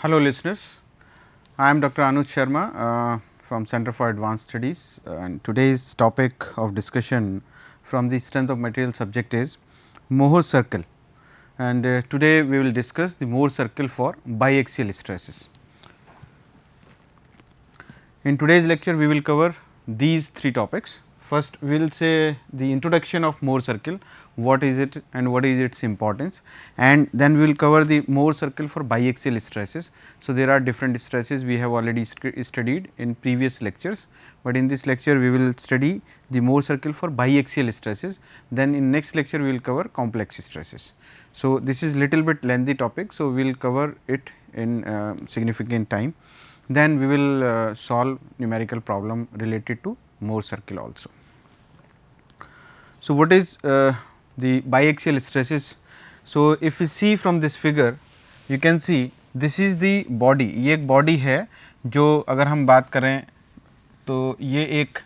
Hello listeners, I am Dr. Anuj Sharma from Center for Advanced Studies and today's topic of discussion from the strength of material subject is Mohr's circle, and today we will discuss the Mohr circle for biaxial stresses. In today's lecture we will cover these three topics. First we will say the introduction of Mohr circle, what is it and what is its importance, and then we will cover the Mohr circle for biaxial stresses. So, there are different stresses we have already studied in previous lectures, but in this lecture we will study the Mohr circle for biaxial stresses, then in next lecture we will cover complex stresses. So, this is little bit lengthy topic. So, we will cover it in significant time, then we will solve numerical problem related to Mohr circle also. So, what is the biaxial stresses? So, if we see from this figure, you can see this is the body. ये एक body है जो अगर हम बात करें तो ये एक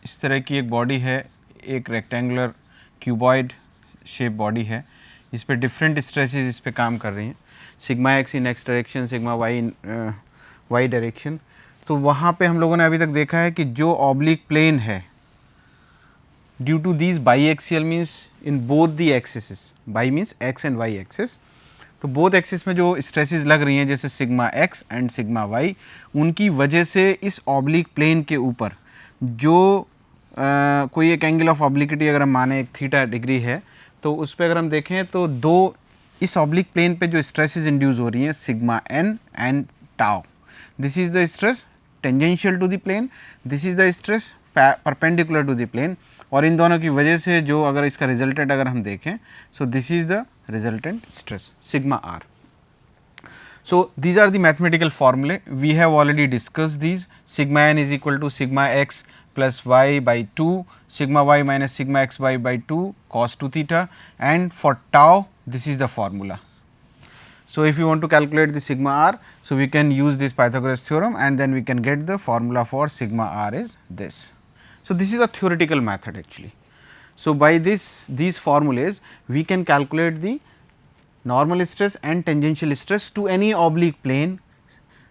इस तरह की एक body है, एक rectangular cuboid shape body है. इस पे different stresses इस पे काम कर रही हैं. Sigma x in x direction, sigma y in y direction. तो वहाँ पे हम लोगों ने अभी तक देखा है कि जो oblique plane है due to these biaxial means in both the axes, bi means x and y axis. तो both axis में जो stresses लग रही हैं जैसे sigma x and sigma y, उनकी वजह से इस oblique plane के ऊपर जो कोई एक एंगल ऑफ ऑब्लिक्विटी अगर हम माने एक थीटा डिग्री है, तो उस पर अगर हम देखें तो दो इस ऑब्लिक प्लेन पे जो स्ट्रेसेस इंड्यूस हो रही हैं sigma n and tau, this is the stress tangential to the plane, this is the stress perpendicular to the plane, और इन दोनों की वजह से जो अगर इसका रिजल्टेंट अगर हम देखें, सो this is the resultant stress sigma r. So, these are the mathematical formulae we have already discussed these. Sigma n is equal to sigma x plus y by 2, sigma y minus sigma x y by 2 cos 2 theta, and for tau this is the formula. So, if you want to calculate the sigma r, so we can use this Pythagoras theorem and then we can get the formula for sigma r is this. So, this is a theoretical method actually. So, by these formulas we can calculate the normal stress and tangential stress to any oblique plane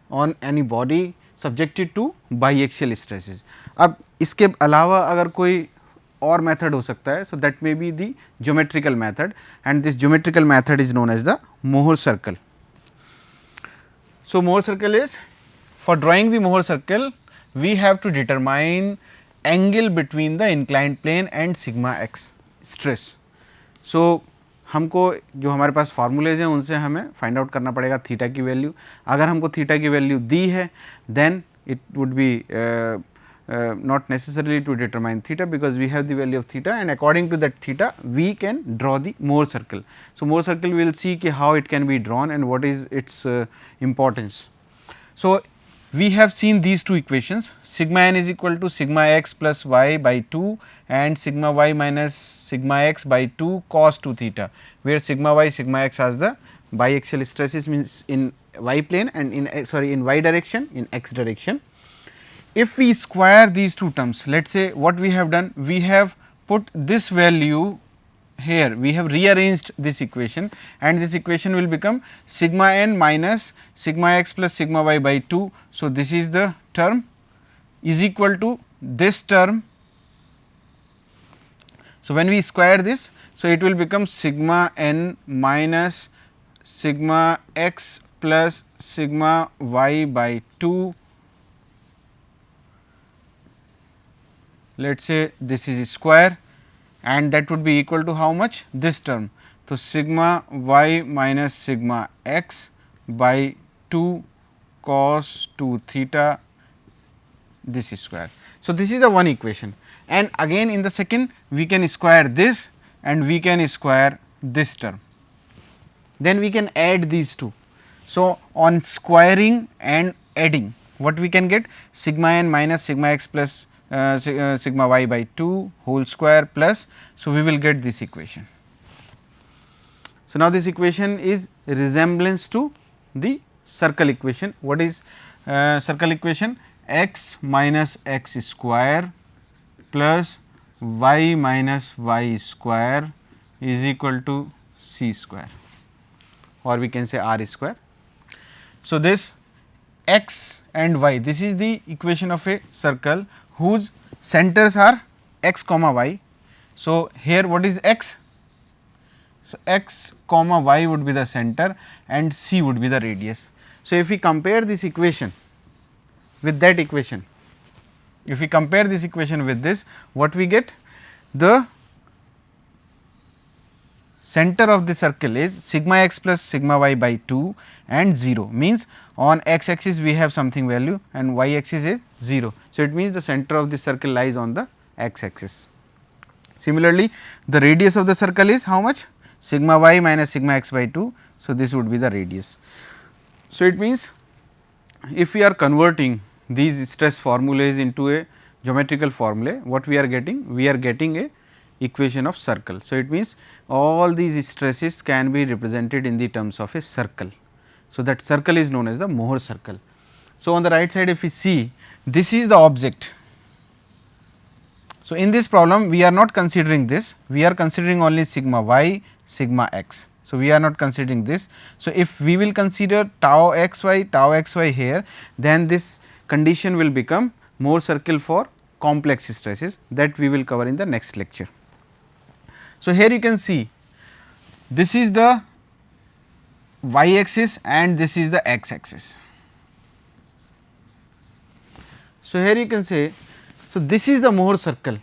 on any body subjected to biaxial stresses. अब इसके अलावा अगर कोई और method हो सकता है, so that may be the geometrical method, and this geometrical method is known as the Mohr circle. So, Mohr circle is, for drawing the Mohr circle we have to determine angle between the inclined plane and sigma x stress. So, हमको जो हमारे पास फार्मूलेज हैं उनसे हमें find out करना पड़ेगा theta की value. अगर हमको थीटा की वैल्यू दी है then it would be not necessarily to determine theta because we have the value of theta, and according to that theta we can draw the Mohr circle. So, Mohr circle we will see how it can be drawn and what is its importance. So, we have seen these two equations, sigma n is equal to sigma x plus y by 2 and sigma y minus sigma x by 2 cos 2 theta, where sigma y sigma x has the biaxial stresses means in y plane and in y direction, in x direction. If we square these two terms, let us say what we have done, we have put this value here, we have rearranged this equation, and this equation will become sigma n minus sigma x plus sigma y by 2. So, this is the term is equal to this term. So, when we square this, so it will become sigma n minus sigma x plus sigma y by 2. Let us say this is square, and that would be equal to how much? This term. So, sigma y minus sigma x by 2 cos 2 theta, this is square. So, this is the one equation, and again in the second we can square this and we can square this term, then we can add these two. So, on squaring and adding, what we can get? Sigma n minus sigma x plus sigma y by 2 whole square plus, so we will get this equation. So, now this equation is resemblance to the circle equation. What is circle equation? X minus x square plus y minus y square is equal to c square, or we can say r square. So, this x and y, this is the equation of a circle whose centers are x comma y. So, here what is x? So, x comma y would be the center and c would be the radius. So, if we compare this equation with that equation, if we compare this equation with this, what we get? The center of the circle is sigma x plus sigma y by 2 and 0, means on x axis we have something value and y axis is 0. So, it means the center of the circle lies on the x axis. Similarly, the radius of the circle is how much? Sigma y minus sigma x by 2. So, this would be the radius. So, it means if we are converting these stress formulas into a geometrical formulae, what we are getting? We are getting a equation of circle. So, it means all these stresses can be represented in the terms of a circle. So, that circle is known as the Mohr circle. So, on the right side if we see, this is the object. So, in this problem we are not considering this, we are considering only sigma y, sigma x. So, we are not considering this. So, if we will consider tau xy here, then this condition will become Mohr circle for complex stresses, that we will cover in the next lecture. So, here you can see this is the y axis and this is the x axis. So, here you can say, so this is the Mohr circle.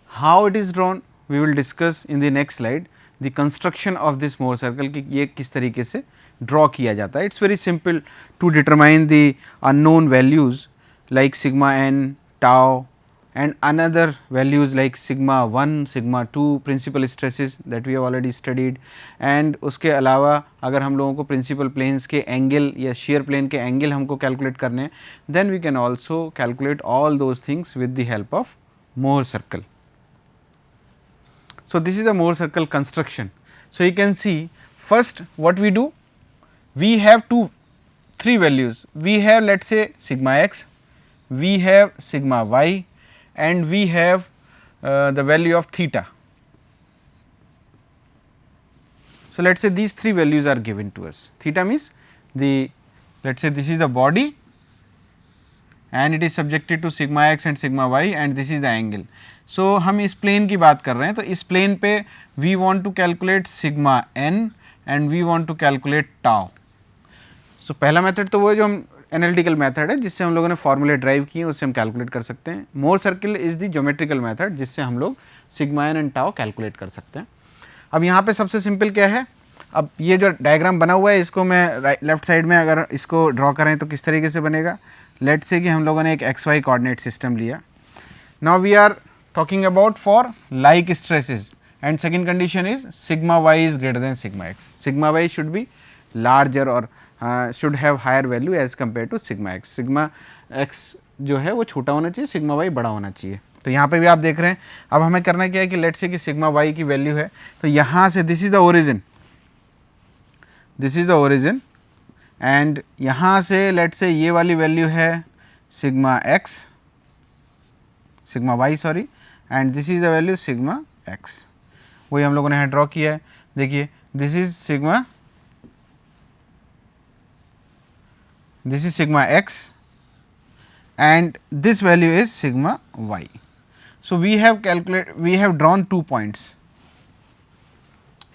How it is drawn we will discuss in the next slide, the construction of this Mohr circle कि ये किस तरीके से draw किया जाता है. It is very simple to determine the unknown values like sigma n, tau and another values like sigma 1, sigma 2 principal stresses that we have already studied, and उसके अलावा अगर हम लोगों को principal planes के angle या shear plane के angle हमको calculate करने हैं, then we can also calculate all those things with the help of Mohr circle. So, this is the Mohr circle construction. So, you can see first what we do, we have three values, we have let us say sigma x, we have sigma y and we have the value of theta. So, let us say these three values are given to us. Theta means the, let us say this is the body and it is subjected to sigma x and sigma y and this is the angle. So, हम इस plane की बात कर रहे हैं, तो इस plane पे we want to calculate sigma n and we want to calculate tau. So, पहला मेथड तो वो जो हम एनालिटिकल मेथड है जिससे हम लोगों ने फॉर्मूले ड्राइव किए उससे हम कैलकुलेट कर सकते हैं. Mohr circle is the geometrical method जिससे हम लोग sigma n and tau calculate कर सकते हैं. अब यहाँ पे सबसे सिंपल क्या है, अब ये जो डायग्राम बना हुआ है इसको मैं लेफ्ट साइड में अगर इसको ड्रॉ करें तो किस तरीके से बनेगा. लेट्स से कि हम लोगों ने एक एक्स वाई कोऑर्डिनेट सिस्टम लिया. Now we are talking about for like stresses and second condition is sigma Y is greater than sigma X. Sigma Y should be larger और should have higher value as compare to sigma X. Sigma X जो है वो छोटा होना चाहिए, sigma Y बड़ा होना चाहिए. तो यहाँ पे भी आप देख रहे हैं. अब हमें करना क्या है कि लेट्स से कि सिग्मा वाई की वैल्यू है तो यहाँ से this is the origin, this is the origin and यहाँ से लेट्स से ये वाली वैल्यू है sigma X, sigma Y sorry, and this is the value sigma X. वही हम लोगों ने यहाँ ड्रॉ किया है. देखिए this is sigma, this is sigma x and this value is sigma y. So, we have drawn 2 points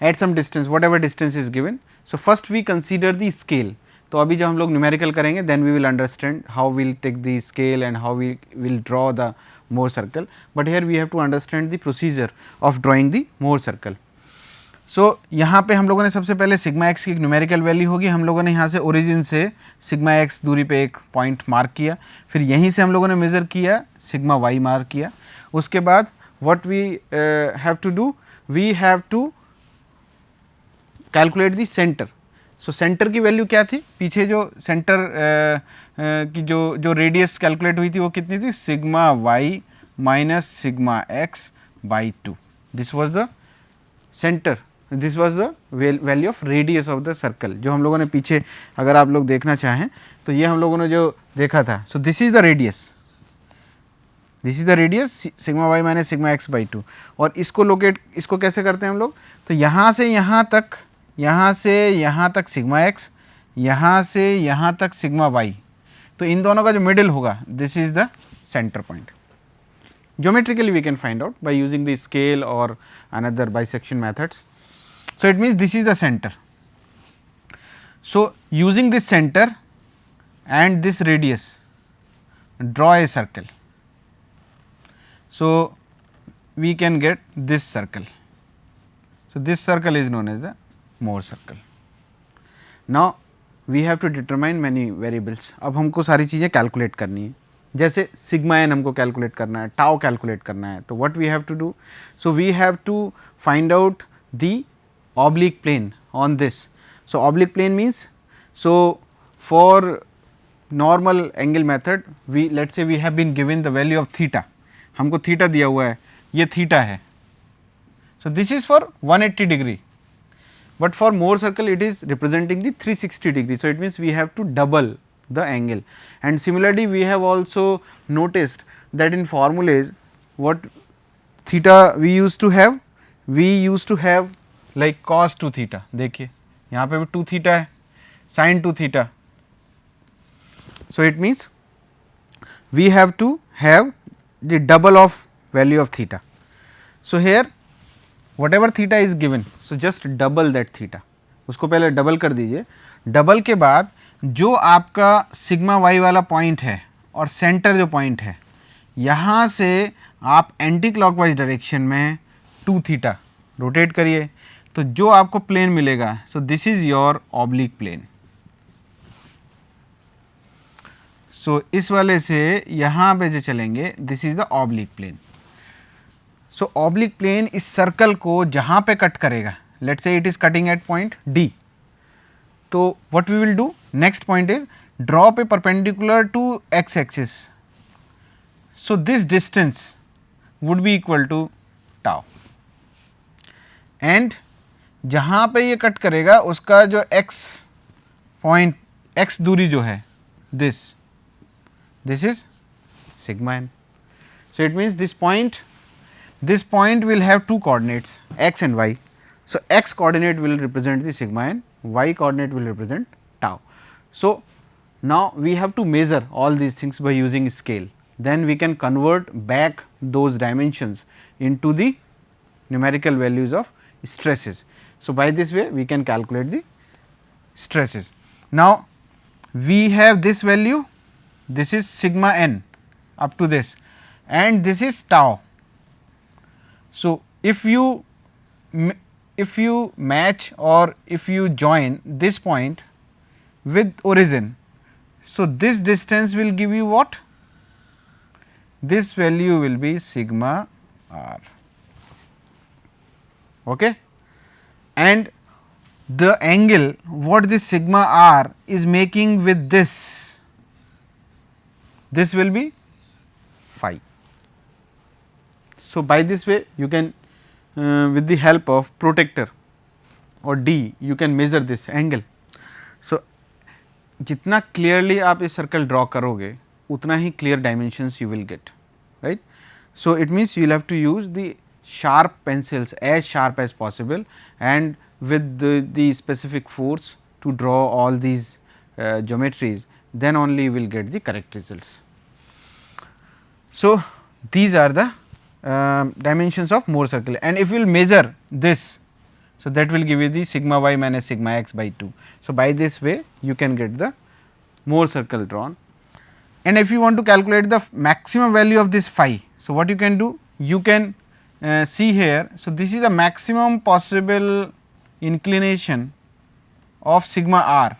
at some distance, whatever distance is given. So, first we consider the scale. तो अभी जब हम लोग numerical करेंगे then we will understand how we will take the scale and how we will draw the Mohr circle, but here we have to understand the procedure of drawing the Mohr circle. सो यहाँ पे हम लोगों ने सबसे पहले sigma x की एक numerical value होगी. हम लोगों ने यहाँ से ओरिजिन से सिग्मा एक्स दूरी पे एक पॉइंट मार्क किया, फिर यहीं से हम लोगों ने मेज़र किया सिग्मा वाई मार्क किया. उसके बाद what we have to do, we have to calculate the centre. So centre की वैल्यू क्या थी, पीछे जो सेंटर की जो रेडियस कैलकुलेट हुई थी वो कितनी थी, sigma Y minus sigma X by 2. This was the centre, this was the value of radius of the circle. जो हम लोगों ने पीछे अगर आप लोग देखना चाहें तो ये हम लोगों ने जो देखा था. So this is the radius, this is the radius sigma Y minus sigma X by 2. और इसको लोकेट, इसको कैसे करते हैं हम लोग, तो यहाँ से यहाँ तक, यहाँ से यहाँ तक सिग्मा एक्स, यहाँ से यहाँ तक सिग्मा वाई, तो इन दोनों का जो मिडिल होगा this is the centre point. Geometrically we can find out by using the scale or another bisection methods. So, it means this is the center. So, using this center and this radius, draw a circle. So, we can get this circle. So, this circle is known as the Mohr circle. Now, we have to determine many variables. अब हमको सारी चीज़ें calculate करनी है, जैसे sigma N हमको calculate करना है, टाउ कैलकुलेट करना है. तो what we have to do, so we have to find out the oblique plane on this. So oblique plane means, so for normal angle method we let's say we have been given the value of theta, हमको theta दिया हुआ है, ये theta है. So this is for 180 degree, but for Mohr circle it is representing the 360 degree. So, it means we have to double the angle. And similarly, we have also noticed that in formulas what theta we used to have like cos 2 theta. देखिए यहाँ पे भी 2 theta है, sin 2 theta. So, it means we have to have the double of value of theta. So, here whatever theta is given, so just double that theta. उसको पहले double कर दीजिए. Double के बाद जो आपका सिग्मा वाई वाला पॉइंट है और सेंटर जो पॉइंट है, यहाँ से आप एंटी क्लॉकवाइज डायरेक्शन में 2 थीटा रोटेट करिए, तो जो आपको प्लेन मिलेगा, so this is your oblique plane. So इस वाले से यहाँ पे जो चलेंगे this is the oblique plane. So oblique plane इस सर्कल को जहाँ पे कट करेगा, let's say it is cutting at point D, तो what we will do, next point is drop a perpendicular to X axis. So this distance would be equal to tau, and जहाँ पे ये cut करेगा उसका जो x point, x दूरी जो है, this is sigma N. So it means this point will have two coordinates x and y. So, x coordinate will represent the sigma and y coordinate will represent tau. So, now we have to measure all these things by using scale, then we can convert back those dimensions into the numerical values of stresses. So, by this way we can calculate the stresses. Now, we have this value, this is sigma n up to this, and this is tau. So, if you match or if you join this point with origin, so this distance will give you what? This value will be sigma r, okay? And the angle what this sigma r is making with this will be phi. So, by this way you can with the help of protractor or D you can measure this angle. So, जितना clearly आप इस circle draw करोगे उतना ही clear dimensions you will get, right. So, it means you will have to use the sharp pencils as sharp as possible and with the specific force to draw all these geometries, then only you will get the correct results. So, these are the dimensions of Mohr circle, and if you will measure this, so that will give you the sigma y minus sigma x by 2. So, by this way you can get the Mohr circle drawn, and if you want to calculate the maximum value of this phi, so what you can do, you can see here. So, this is the maximum possible inclination of sigma r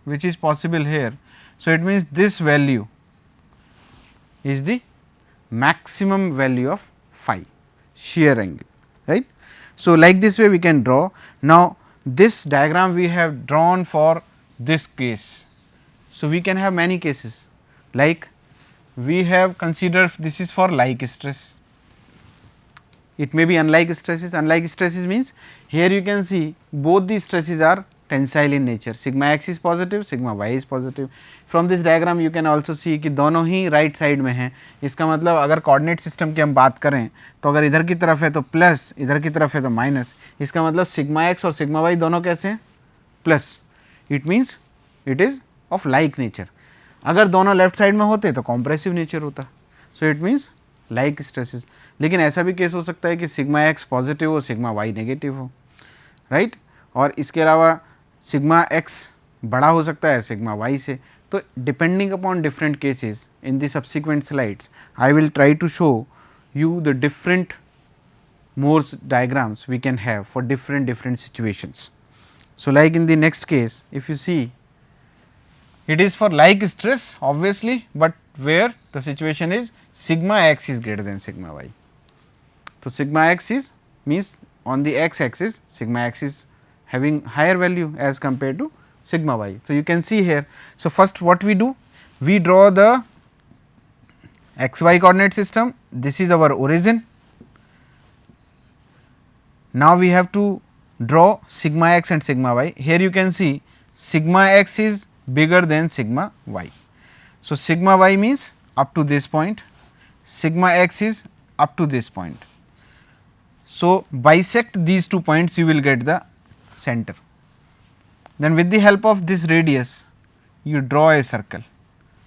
which is possible here. So, it means this value is the maximum value of phi shear angle, right. So, like this way we can draw. Now, this diagram we have drawn for this case. So, we can have many cases, like we have considered this is for like stress, it may be unlike stresses. Unlike stresses means here you can see both the stresses are tensile in nature, sigma x is positive, sigma y is positive. From this diagram you can also see कि दोनों ही right side में हैं. इसका मतलब अगर coordinate system की हम बात करें तो अगर इधर की तरफ है तो प्लस, इधर की तरफ है तो माइनस, इसका मतलब सिग्मा x और सिग्मा y दोनों कैसे हैं, plus. It means it is of like nature. अगर दोनों लेफ्ट साइड में होते तो कॉम्प्रेसिव नेचर होता. सो इट मीन्स लाइक स्ट्रेसेस. लेकिन ऐसा भी केस हो सकता है कि सिग्मा एक्स पॉजिटिव हो, सिग्मा वाई नेगेटिव हो, राइट. और इसके अलावा सिग्मा एक्स बड़ा हो सकता है सिग्मा वाई से. तो depending upon different cases in the subsequent slides I will try to show you the different Morse diagrams we can have for different situations. So, like in the next case, if you see, it is for like stress obviously, but where the situation is sigma x is greater than sigma y. So, sigma x is means on the x axis sigma x is having higher value as compared to sigma y. So, you can see here. So, first what we do, we draw the x y coordinate system, this is our origin. Now, we have to draw sigma x and sigma y. Here you can see sigma x is bigger than sigma y. So, sigma y means up to this point, sigma x is up to this point. So, bisect these 2 points you will get the center. Then with the help of this radius you draw a circle.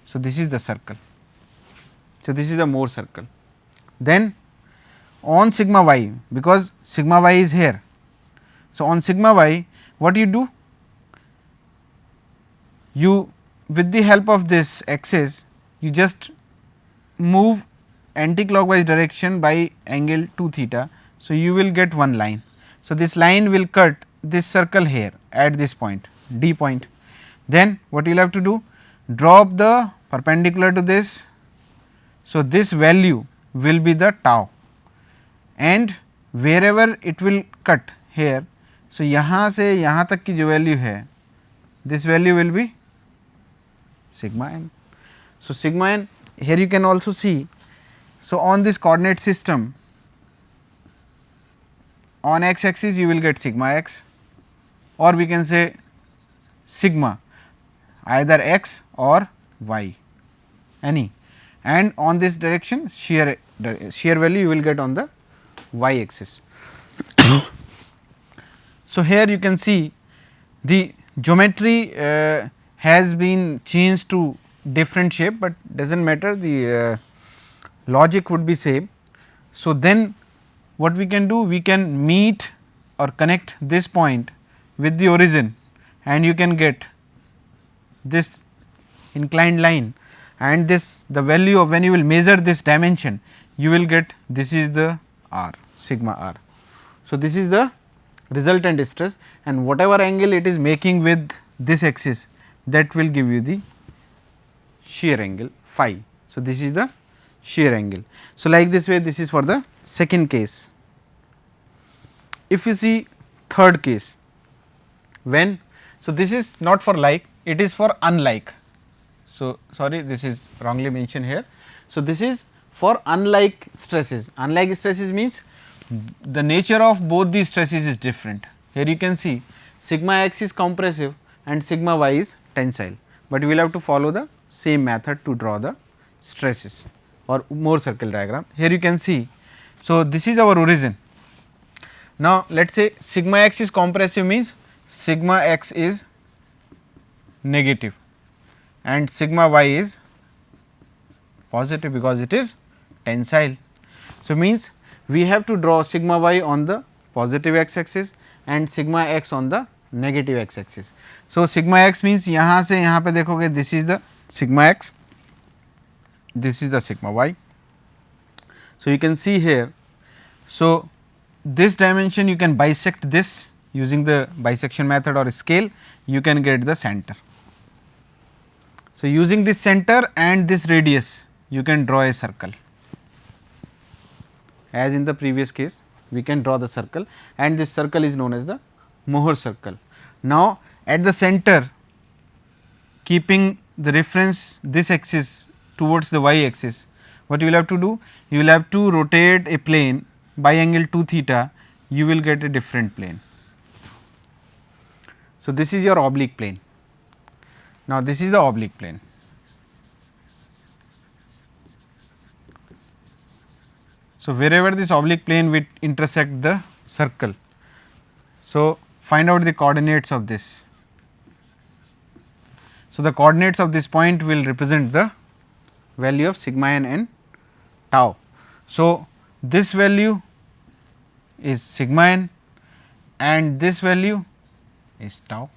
So, this is the circle. So, this is a Mohr circle. Then on sigma y, because sigma y is here. So, on sigma y what you do? You with the help of this axis you just move anti-clockwise direction by angle 2 theta. So, you will get one line. So, this line will cut this circle here at this point D point. Then what you will have to do? Drop the perpendicular to this. So, this value will be the tau and wherever it will cut here. So, यहाँ से यहाँ तक की जो value है, this value will be sigma n. So, sigma n here you can also see. So, on this coordinate system on x axis you will get sigma x, or we can say sigma either x or y any, and on this direction shear value you will get on the y axis. So, here you can see the geometry has been changed to different shape, but does not matter, the logic would be same. So, then what we can do, we can meet or connect this point with the origin and you can get this inclined line, and this the value of when you will measure this dimension you will get this is the r sigma r. So, this is the resultant stress, and whatever angle it is making with this axis that will give you the shear angle phi. So, this is the shear angle. So, like this way this is for the second case. If you see third case, when, so this is not for like, it is for unlike. So, sorry, this is wrongly mentioned here. So, this is for unlike stresses. Unlike stresses means the nature of both these stresses is different. Here you can see sigma x is compressive and sigma y is tensile, but we will have to follow the same method to draw the stresses or Mohr circle diagram. Here you can see. So, this is our origin. Now, let us say sigma x is compressive means sigma x is negative and sigma y is positive because it is tensile. So, means we have to draw sigma y on the positive x axis and sigma x on the negative x axis. So, sigma x means यहाँ से यहाँ पे देखोगे this is the sigma x, this is the sigma y. So, you can see here. So, this dimension you can bisect this using the bisection method or scale, you can get the center. So, using this center and this radius you can draw a circle. As in the previous case we can draw the circle, and this circle is known as the Mohr circle. Now, at the center, keeping the reference this axis towards the y axis, what you will have to do? You will have to rotate a plane by angle 2 theta, you will get a different plane. So, this is your oblique plane. Now, this is the oblique plane. So, wherever this oblique plane will intersect the circle. So, find out the coordinates of this. So, the coordinates of this point will represent the value of sigma n and tau. So, this value is sigma n and this value is tau,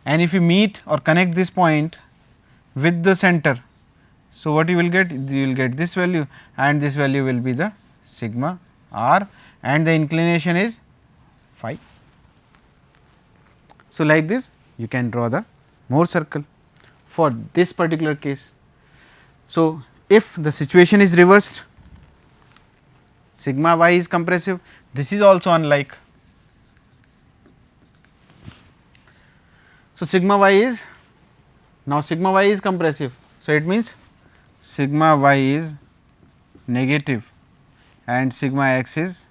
and if you meet or connect this point with the center, so what you will get? You will get this value and this value will be the sigma r and the inclination is phi. So, like this you can draw the Mohr circle for this particular case. So, if the situation is reversed, sigma y is compressive, this is also unlike. So, sigma y is now sigma y is compressive. So, it means sigma y is negative and sigma x is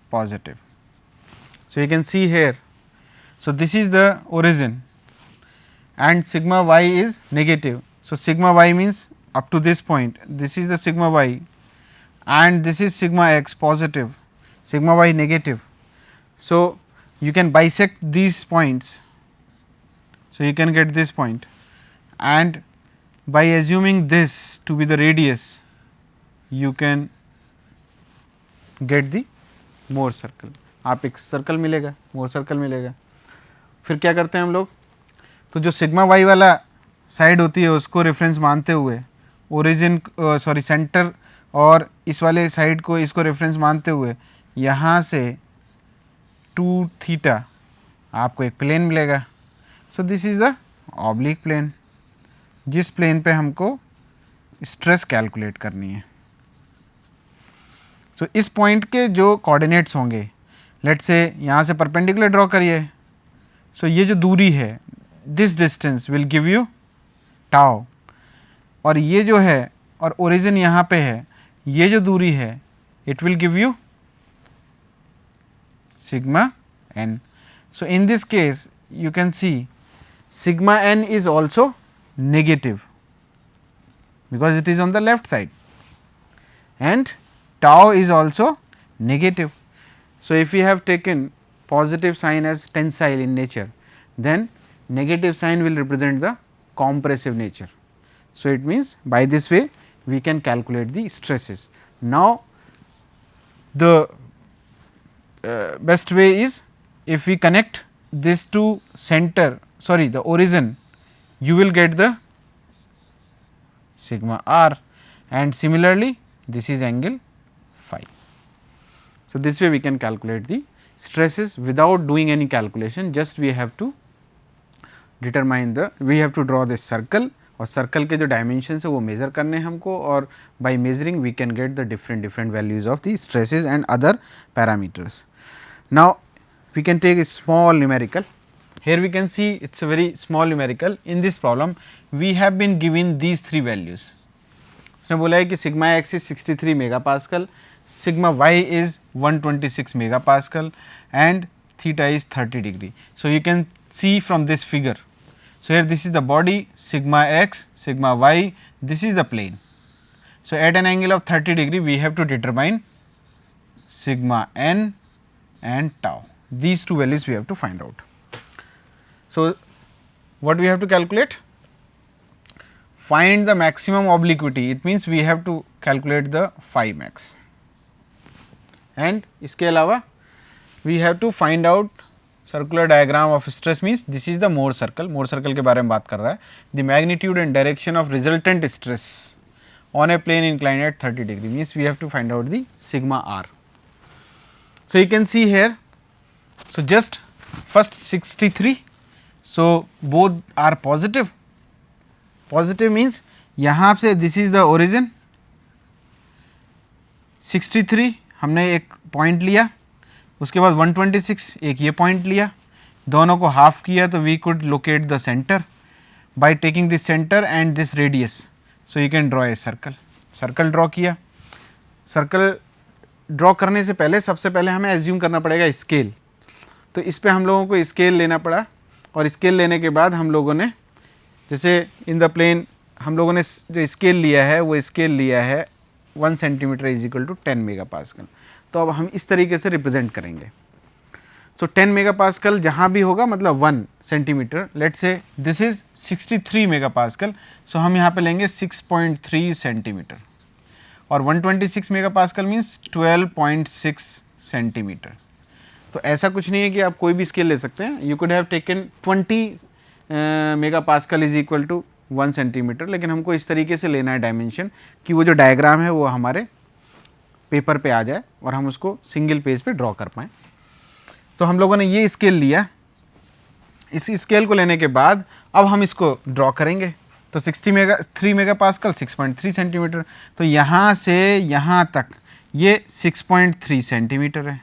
positive. So, you can see here. So, this is the origin and sigma y is negative. So, sigma y means up to this point, this is the sigma y and this is sigma x positive, sigma y negative. So, you can bisect these points. So, you can get this point and by assuming this to be the radius, you can get the Mohr circle. आप एक circle मिलेगा, मोर circle मिलेगा. फिर क्या करते हैं हम लोग, तो जो सिग्मा वाई वाला साइड होती है उसको रेफरेंस मानते हुए ओरिजिन सॉरी सेंटर और इस वाले साइड को इसको रेफरेंस मानते हुए यहाँ से 2 थीटा आपको एक प्लेन मिलेगा. So this is the oblique plane जिस प्लेन पे हमको स्ट्रेस कैलकुलेट करनी है. सो इस पॉइंट के जो कोऑर्डिनेट्स होंगे, लेट्स से यहाँ से परपेंडिकुलर ड्रॉ करिए. सो ये जो दूरी है, this distance will give you tau, और ये जो है और ओरिजिन यहाँ पे है, ये जो दूरी है it will give you sigma N. So in this case you can see sigma n is also negative because it is on the left side and tau is also negative. So, if we have taken positive sign as tensile in nature, then negative sign will represent the compressive nature. So, it means by this way we can calculate the stresses. Now, the best way is if we connect this to center, sorry, the origin, you will get the sigma r and similarly this is angle phi. So, this way we can calculate the stresses without doing any calculation, just we have to determine the, we have to draw this circle और circle के जो dimensions है वो measure करने हैं हमको, और by measuring we can get the different values of the stresses and other parameters. Now we can take a small numerical. Here we can see it is a very small numerical. In this problem we have been given these 3 values. उसने बोला है कि sigma x is 63 megapascal, sigma y is 126 megapascal and theta is 30 degree. So, you can see from this figure. So, here this is the body, sigma x, sigma y, this is the plane. So, at an angle of 30 degree we have to determine sigma n and tau. These 2 values we have to find out. So, what we have to calculate? Find the maximum obliquity, it means we have to calculate the phi max, and इसके अलावा we have to find out circular diagram of stress, means this is the Mohr circle. Mohr circle के बारे में बात कर रहा है. The magnitude and direction of resultant stress on a plane inclined at 30 degree, means we have to find out the sigma r. So, you can see here. So, just first 63, so both are positive. Positive means यहाँ से this is the origin, 63 हमने एक point लिया, उसके बाद 126 एक ये point लिया, दोनों को हाफ किया तो we could locate the center by taking this center and this radius. So, you can draw a circle. Circle draw किया. सर्कल ड्रॉ करने से पहले सबसे पहले हमें एज्यूम करना पड़ेगा स्केल. तो इस पे हम लोगों को स्केल लेना पड़ा, और स्केल लेने के बाद हम लोगों ने जैसे इन द प्लेन हम लोगों ने जो स्केल लिया है वो स्केल लिया है 1 centimetre is equal to 10 megapascal. तो अब हम इस तरीके से रिप्रेजेंट करेंगे. सो 10 मेगापास्कल जहाँ भी होगा मतलब 1 centimetre, let's say this is 63 megapascal, so हम यहाँ पे लेंगे 6.3 सेंटीमीटर, और 126 मेगापास्कल मीन्स 12.6 सेंटीमीटर। तो ऐसा कुछ नहीं है कि आप कोई भी स्केल ले सकते हैं, you could have taken 20 megapascal is equal to 1 centimetre, लेकिन हमको इस तरीके से लेना है डायमेंशन कि वो जो डायग्राम है वो हमारे पेपर पे आ जाए और हम उसको सिंगल पेज पे ड्रॉ कर पाएँ। तो हम लोगों ने ये स्केल लिया, इस स्केल को लेने के बाद अब हम इसको ड्रॉ करेंगे। तो 3 मेगापास्कल 6.3 सेंटीमीटर, तो यहाँ से यहाँ तक ये 6.3 सेंटीमीटर है,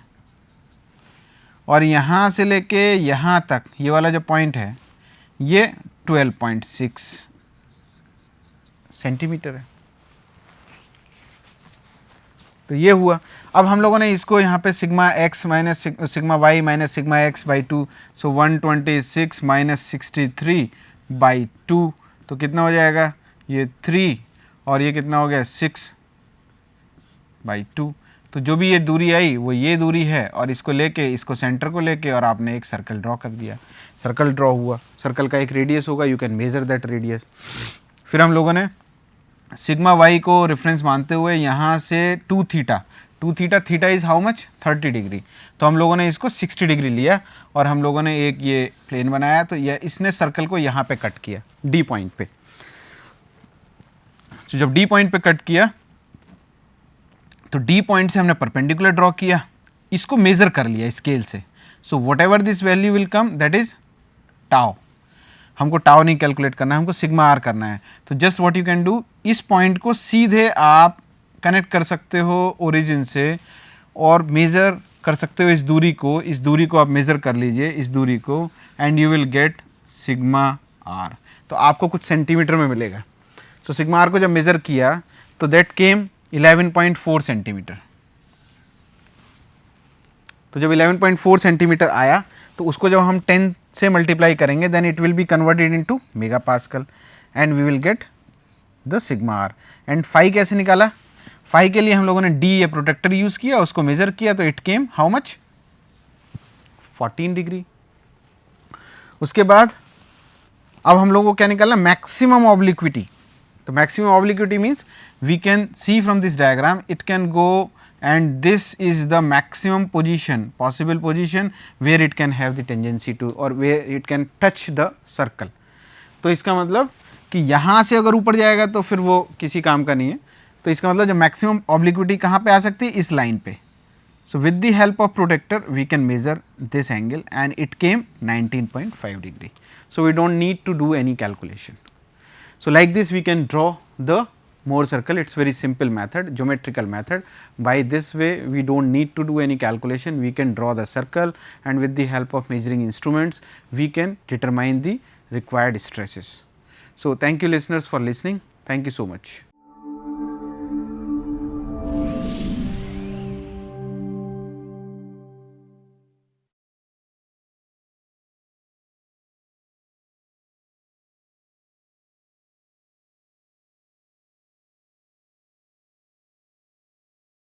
और यहाँ से लेके यहाँ तक ये वाला जो पॉइंट है ये 12.6 सेंटीमीटर है। तो ये हुआ। अब हम लोगों ने इसको यहाँ पे sigma x minus sigma y minus sigma x by 2, so 126 minus 63 by 2, तो कितना हो जाएगा, ये 3 और ये कितना हो गया 6 बाई 2। तो जो भी ये दूरी आई वो ये दूरी है, और इसको लेके इसको सेंटर को लेके और आपने एक सर्कल ड्रॉ कर दिया। सर्कल ड्रॉ हुआ, सर्कल का एक रेडियस होगा, you can measure that radius. फिर हम लोगों ने सिग्मा y को रेफरेंस मानते हुए यहाँ से 2 theta, theta is how much 30 degree, तो हम लोगों ने इसको 60 डिग्री लिया और हम लोगों ने एक ये प्लेन बनाया। तो यह इसने सर्कल को यहाँ पे कट किया डी पॉइंट पे। तो जब डी पॉइंट पे कट किया तो डी पॉइंट से हमने परपेंडिकुलर ड्रॉ किया, इसको मेजर कर लिया स्केल से। So what ever this value will come that is tau. हमको टाउ नहीं कैलकुलेट करना है, हमको सिग्मा आर करना है। तो just what you can do, इस पॉइंट को सीधे आप कनेक्ट कर सकते हो ओरिजिन से और मेज़र कर सकते हो इस दूरी को आप मेज़र कर लीजिए, इस दूरी को, and you will get sigma R. तो आपको कुछ सेंटीमीटर में मिलेगा। तो सिग्मा आर को जब मेज़र किया तो दैट केम 11.4 सेंटीमीटर। तो जब 11.4 सेंटीमीटर आया तो उसको जब हम 10 से मल्टीप्लाई करेंगे then it will be converted into megapascal and we will get the sigma R. And phi कैसे निकाला, फाई के लिए हम लोगों ने डी या प्रोटेक्टर यूज़ किया, उसको मेज़र किया, तो it came how much 14 degree. उसके बाद अब हम लोगों को क्या निकालना, मैक्सिमम ऑब्लिक्विटी। तो maximum obliquity means we can see from this diagram it can go and this is the maximum position, possible position where it can have the tangency to or where it can touch the circle। तो इसका मतलब कि यहाँ से अगर ऊपर जाएगा तो फिर वो किसी काम का नहीं है। तो इसका मतलब जो मैक्सिमम ऑब्लिक्विटी कहाँ पे आ सकती है, इस लाइन पे। So with the help of protractor we can measure this angle and it came 19.5 degree. So we don't need to do any calculation. So like this we can draw the Mohr circle. It's very simple method, geometrical method. By this way we don't need to do any calculation, we can draw the circle and with the help of measuring instruments we can determine the required stresses. So thank you listeners for listening. Thank you so much.